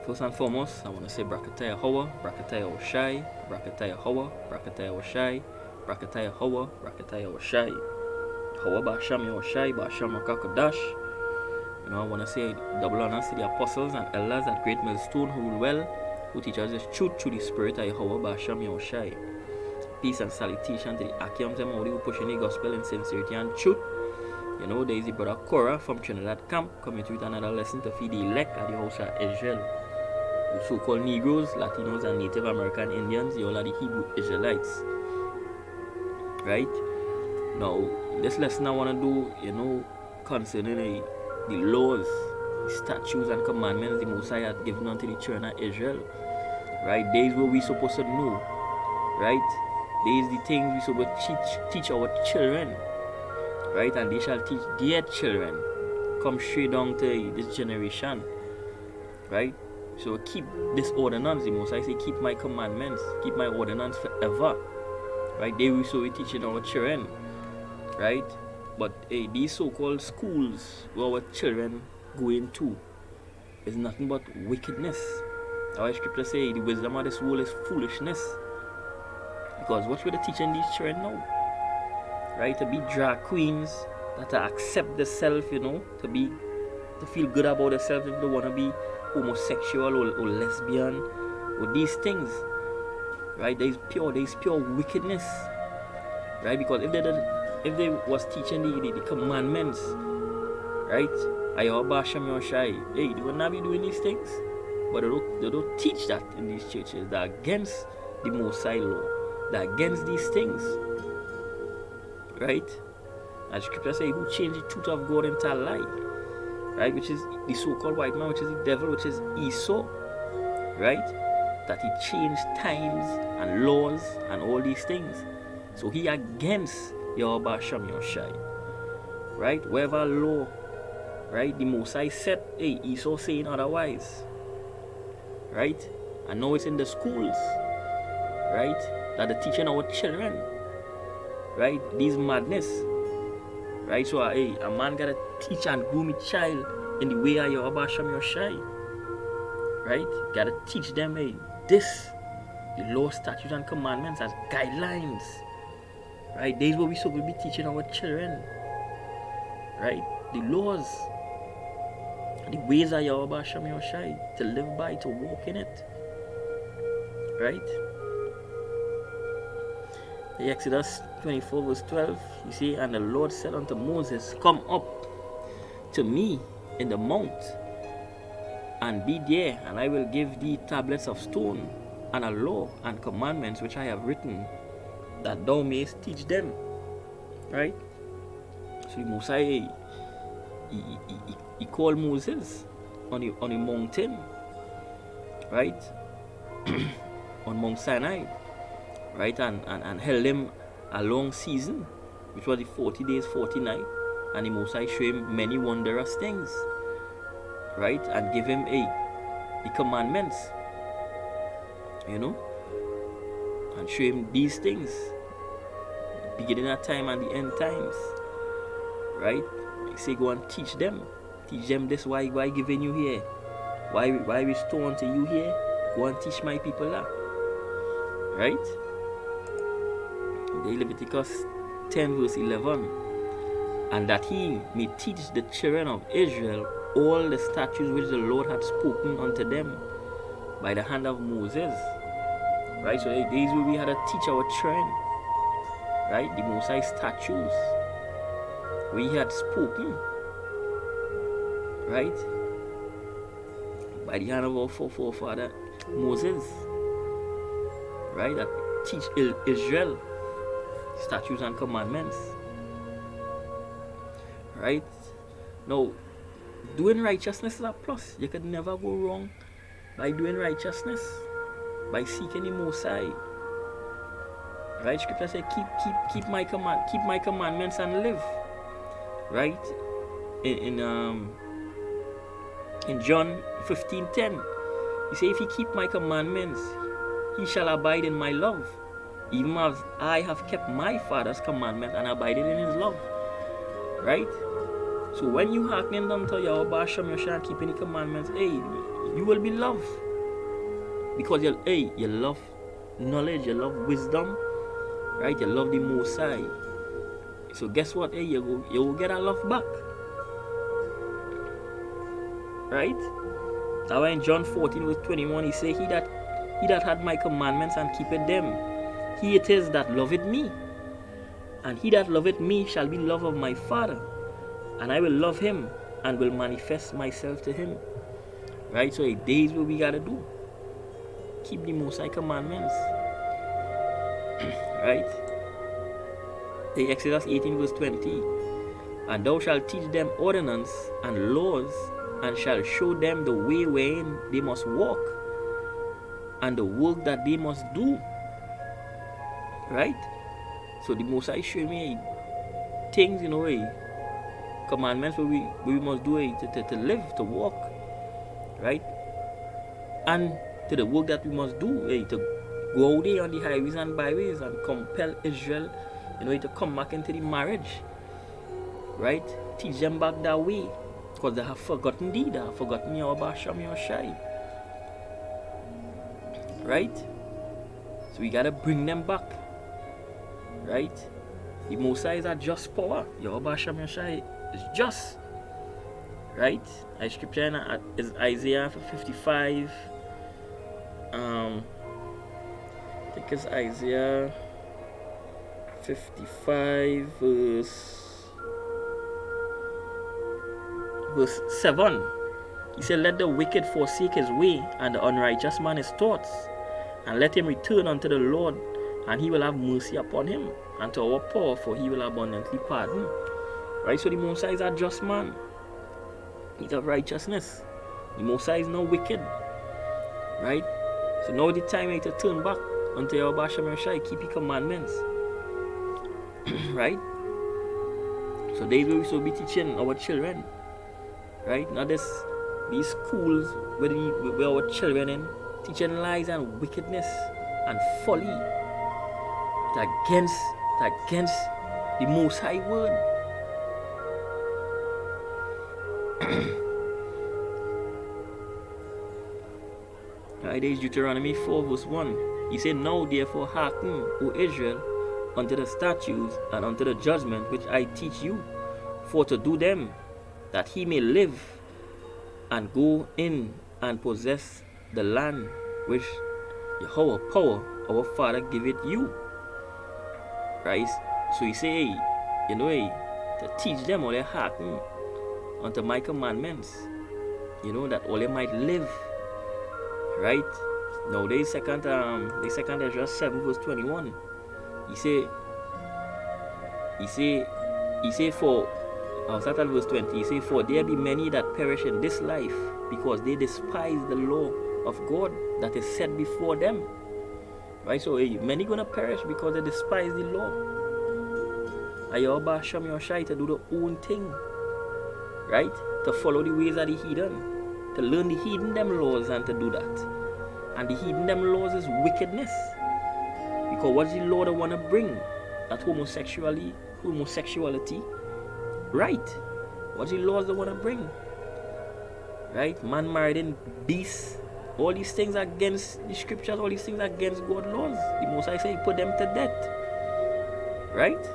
First and foremost, I want to say Brakata Yahawah, Brakata Yahawashi, Brakata Yahawah, Brakata Yahawashi, Brakata Yahawah, Brakata Yahawashi. Yahawah Basham Yahawashi, Basham Makakadash. I want to say double honors to the apostles and elders at Great Millstone who rule well, who teach us the truth through the spirit of Yahawah Basham Yahawashi. Peace and salutation to the Akiams and Maudi who pushing the gospel in sincerity and truth. There is the brother Cora from Trinidad camp coming to with another lesson to feed the elect at the house of Israel. The so-called Negroes, Latinos, and Native American Indians, they all are the Hebrew Israelites. Right? Now, this lesson I want to do, concerning the laws, the statutes, and commandments the Messiah had given unto the children of Israel. Right? These what we supposed to know. Right? These the things we supposed to teach our children. Right? And they shall teach their children. Come straight down to this generation. Right? So keep this ordinance, the Messiah say, keep my commandments, keep my ordinance forever. Right? They will so we teaching our children. Right? But these so-called schools where our children go into is nothing but wickedness. Our scripture say the wisdom of this world is foolishness. Because what were they teaching these children now? Right? To be drag queens, that to accept themselves, to feel good about themselves if they want to be homosexual or lesbian or these things. Right? There is pure wickedness. Right? Because if they was teaching the commandments, right? They would not be doing these things. But they don't teach that in these churches. They're against the Mosai law. They're against these things. Right? As scripture says, who changed the truth of God into a lie? Right? Which is the so-called white man, which is the devil, which is Esau. Right? That he changed times and laws and all these things. So he against Yahawah Sham Yahawashi. Right? Wherever law, right, the Mosai said, Esau saying otherwise. Right? And now it's in the schools. Right? That they're teaching our children. Right? These madness. Right? So a man gotta teach and groom a child in the way of Yahawah Sham Yahawashi. Right? Gotta teach them the law, statutes, and commandments as guidelines. Right? These what we supposed to be teaching our children. Right? The laws, the ways of Yahawah Sham Yahawashi, to live by, to walk in it. Right? Exodus 24 verse 12, you see, and the Lord said unto Moses, come up to me in the mount, and be there, and I will give thee tablets of stone, and a law and commandments which I have written, that thou mayest teach them. Right? So the Messiah, he called Moses on the mountain, right? On Mount Sinai. Right? And held him a long season, which was the 40 days, 40 nights, and the Messiah showed him many wondrous things. Right? And give him the commandments. And show him these things, beginning of time and the end times. Right? He say go and teach them this, why giving you here, why restore unto you here, go and teach my people that. Right? Leviticus 10 verse 11, and that he may teach the children of Israel all the statutes which the Lord had spoken unto them by the hand of Moses. Right? So these will we had to teach our children. Right? The Mosai statutes we had spoken. Right? By the hand of our forefather Moses. Right? That teach Israel statutes and commandments. Right? Now, doing righteousness is a plus. You could never go wrong by doing righteousness, by seeking the Mosai. Right? Scripture says, keep my commandments and live. Right? In John 15:10, he says, if he keep my commandments, he shall abide in my love, even as I have kept my Father's commandment and abided in his love. Right? So when you hearken unto Yahawah Shem Yosha, keeping the commandments, you will be loved. Because you love knowledge, you love wisdom, right? You love the Most High. So guess what? You will get a love back. Right? Now in John 14 verse 21, he say, He that had my commandments and keepeth them, he it is that loveth me. And he that loveth me shall be loved of my Father. And I will love him and will manifest myself to him. Right? So days what we gotta do. Keep the Most High commandments. Right? The Exodus 18 verse 20. And thou shalt teach them ordinance and laws, and shall show them the way wherein they must walk, and the work that they must do. Right? So the Most High show me things, commandments where we must do to live, to walk. Right? And to the work that we must do, to go out there on the highways and byways and compel Israel, to come back into the marriage. Right? Teach them back that way. Because they have forgotten thee, they have forgotten Yahawah Shem Yosha. Right? So we gotta bring them back. Right? The Most High is a just power. Yahawah Shem Yosha is just. Right? Our scripture is Isaiah 55. I think it's Isaiah 55 verse 7. He said, Let the wicked forsake his way, and the unrighteous man his thoughts, and let him return unto the Lord, and he will have mercy upon him, and to our power, for he will abundantly pardon. Right? So the Most High is a just man. He's of righteousness. The Most High is not wicked. Right? So now the time to turn back unto Yahawah Shem Yosha, keep his commandments. Right? So days where we should be teaching our children. Right? Not these schools where our children in, teaching lies and wickedness and folly. It's against the Most High word. Right, there is Deuteronomy 4 verse 1. He said, Now therefore hearken, O Israel, unto the statutes and unto the judgment which I teach you, for to do them, that he may live and go in and possess the land which Yahawah power our Father giveth you. Right? So he say, to teach them all they hearken unto my commandments, that all they might live. Right? Now the second Ezra 7 verse 21. He say for I'll start at verse 20. He say, For there be many that perish in this life, because they despise the law of God that is set before them. Right? So many gonna perish because they despise the law. Yahawah Shem Yosha to do their own thing. Right? To follow the ways of the heathen. To learn the heathen them laws and to do that. And the heathen them laws is wickedness. Because what's the law they wanna bring? That homosexuality. Right? What's the laws they want to bring? Right? Man married in beasts. All these things against the scriptures, all these things against God's laws. The Most High say he put them to death. Right?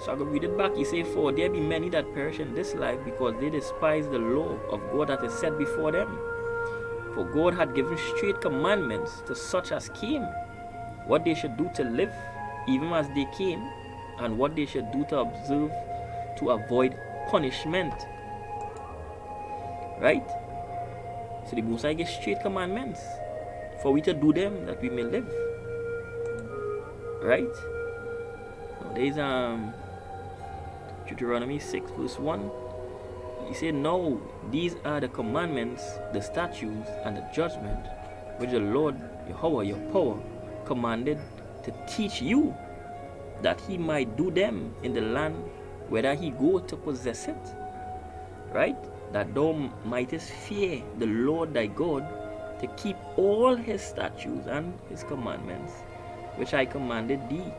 So I go read it back. He say, For there be many that perish in this life, because they despise the law of God that is set before them. For God had given straight commandments to such as came, what they should do to live, even as they came, and what they should do to observe, to avoid punishment. Right? So the Most High gives straight commandments for we to do them, that we may live. Right? Now there's Deuteronomy 6 verse 1. He said, Now these are the commandments, the statutes, and the judgment which the Lord Yahawah, your power, commanded to teach you, that he might do them in the land whether he go to possess it. Right? That thou mightest fear the Lord thy God, to keep all his statutes and his commandments, which I commanded thee.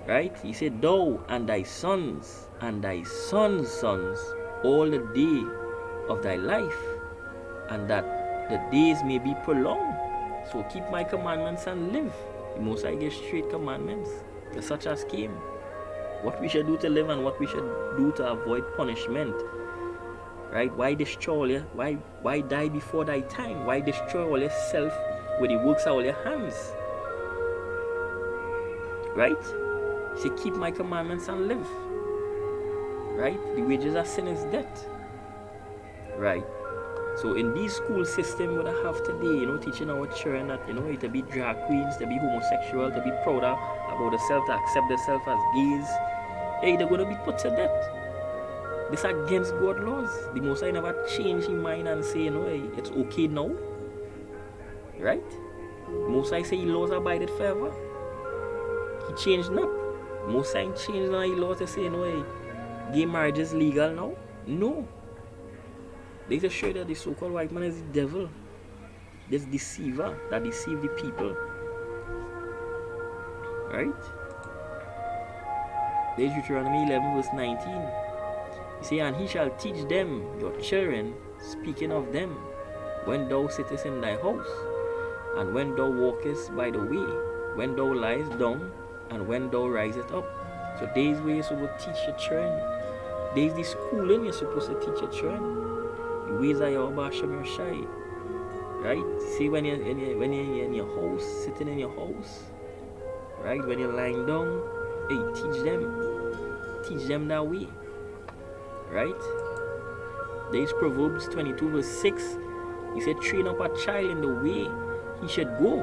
Right? He said, Thou and thy sons and thy sons' sons all the day of thy life, and that the days may be prolonged. So keep my commandments and live. The Most High gave straight commandments, such as came. What we should do to live and what we should do to avoid punishment. Right? Why destroy all why die before thy time? Why destroy all yourself with the works of all your hands? Right? Say, keep my commandments and live. Right? The wages of sin is death. Right? So in these school system what I have today, teaching our children that, to be drag queens, to be homosexual, to be prouder about themselves, to accept themselves as gays, hey, they're going to be put to death. This against God's laws. The Most High never change his mind and say, hey, it's okay now. Right? The Most High say his laws abided forever. He changed not. The Most High changed now his laws to say, hey, gay marriage is legal now. No. They just show that the so-called white man is the devil. This deceiver that deceive the people. Right? There's Deuteronomy 11 verse 19. You say, and he shall teach them, your children, speaking of them, when thou sittest in thy house, and when thou walkest by the way, when thou liest down, and when thou risest up. So there's where you're supposed to teach your children. There's the schooling you're supposed to teach your children. The ways of Yahawashi, right? See, when you're in your house, sitting in your house, right? When you're lying down, hey, teach them that way. Right? There's Proverbs 22 verse 6. He said, train up a child in the way he should go,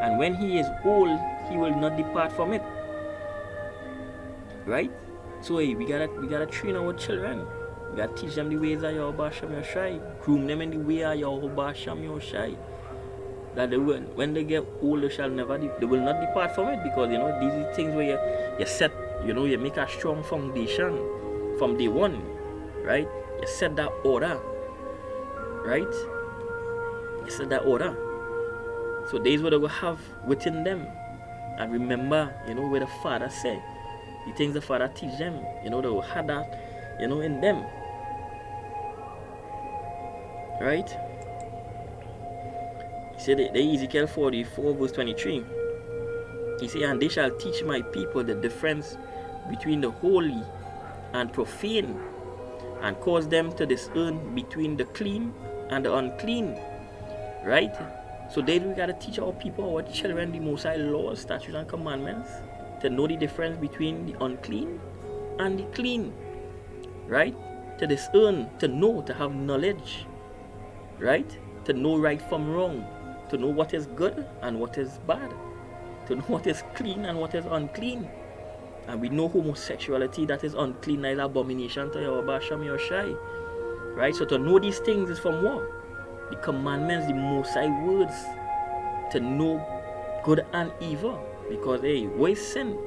and when he is old, he will not depart from it. Right? So hey, we gotta train our children. We gotta teach them the ways of Yahawashi. Groom them in the way of Yahawashi. That when they get old, they will not depart from it, because these are things where you set, you make a strong foundation from day one, right? You set that order, right? You set that order. So these what they will have within them. And remember, where the Father said, the things the Father teach them, they will have that, in them. Right? He said, the Ezekiel 44 verse 23. He said, and they shall teach my people the difference between the holy and profane, and cause them to discern between the clean and the unclean. Right? So then we gotta teach our people, our children, the Most High laws, statutes, and commandments, to know the difference between the unclean and the clean. Right? To discern, to know, to have knowledge. Right? To know right from wrong, to know what is good and what is bad, to know what is clean and what is unclean. And we know homosexuality, that is unclean, that is abomination to Yahawashi. Right? So to know these things is from what? The commandments, the Most High words. To know good and evil. Because hey, what is sin?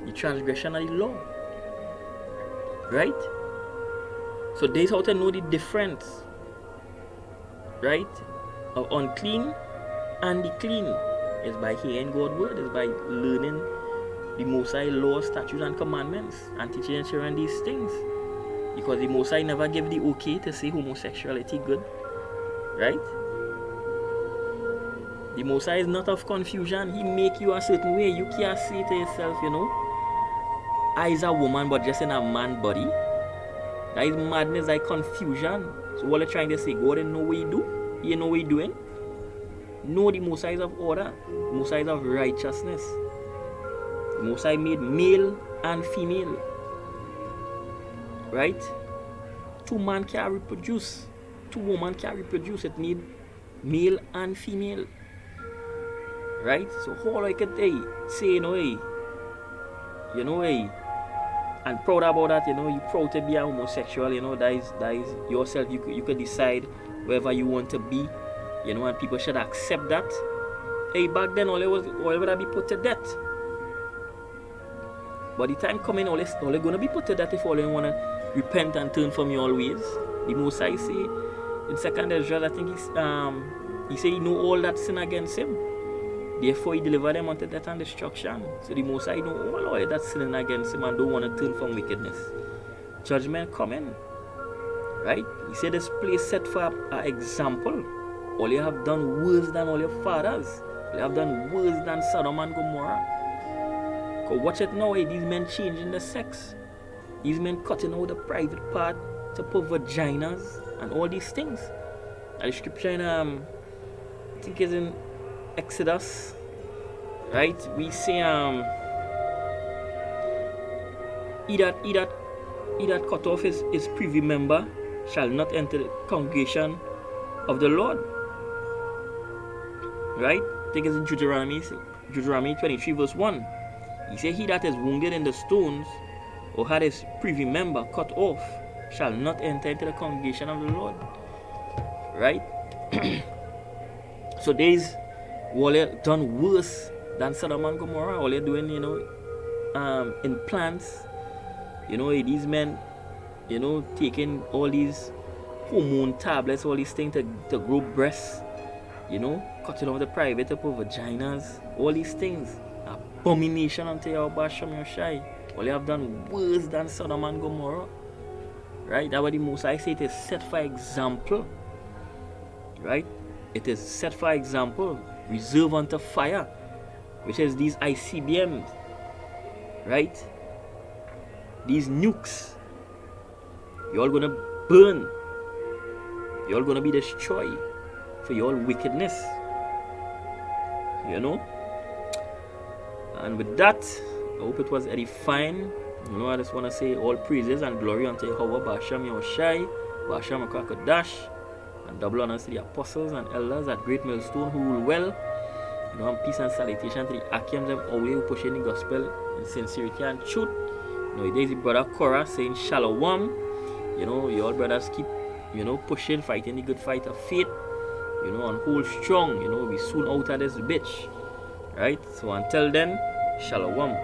The transgression of the law. Right? So there's how to know the difference. Right? Of unclean and the clean. It's by hearing God's word. It's by learning the Most High laws, statutes, and commandments, and teaching your children these things. Because the Most High never gave the okay to say homosexuality good. Right? The Most High is not of confusion. He make you a certain way. You can't say to yourself, I is a woman but just in a man body. That is madness, that is confusion. So what are you trying to say? God didn't know what you do? You know what you're doing? No, the Most High is of order. The Most High is of righteousness. The Most High made male and female. Right? Two men can reproduce. Two women can reproduce. It need male and female. Right? So all I can say, and proud about that, you proud to be a homosexual, that is yourself. You could decide wherever you want to be, and people should accept that. Hey, back then all would be put to death. But the time coming, all going to be put to death if all you want to repent and turn from your ways. The Most High say in 2 Ezra, I think he say he know all that sin against him. Therefore he delivered them unto death and destruction. So the Most High know all that sinning against him and don't want to turn from wickedness. Judgment coming. Right? He said this place set for an example. All you have done worse than all your fathers. All you have done worse than Sodom and Gomorrah. Because watch it now, these men changing the sex. These men cutting out the private part to put vaginas and all these things. And the scripture in, I think is in Exodus, right? We say, he that cut off his privy member shall not enter the congregation of the Lord. Right? I think it's in Deuteronomy 23 verse 1. He said, he that is wounded in the stones or had his privy member cut off shall not enter into the congregation of the Lord. Right? So there's all they done worse than Sodom and Gomorrah. All they're doing, in plants, these men, taking all these hormone tablets, all these things to grow breasts, cutting off the private to put vaginas, all these things. Abomination unto Yahawashi. All you have done worse than Sodom and Gomorrah. Right? That's what the Most High say, it is set for example. Right? It is set for example, reserved unto fire, which is these ICBMs. Right? These nukes. You're all gonna burn. You're all gonna be destroyed for your wickedness. And with that, I hope it was edifying. I just want to say all praises and glory unto Yahawah, Ba'asham Yahawashi, Ba'asham Akakadash, and double honors to the apostles and elders at Great Millstone who rule well. And peace and salutation to the Akiams of Away who push in the gospel in sincerity and truth. There's the brother Korah saying Shalom. You all brothers keep, pushing, fighting the good fight of faith, and hold strong. We soon out of this bitch. Right? So until then, Shalom.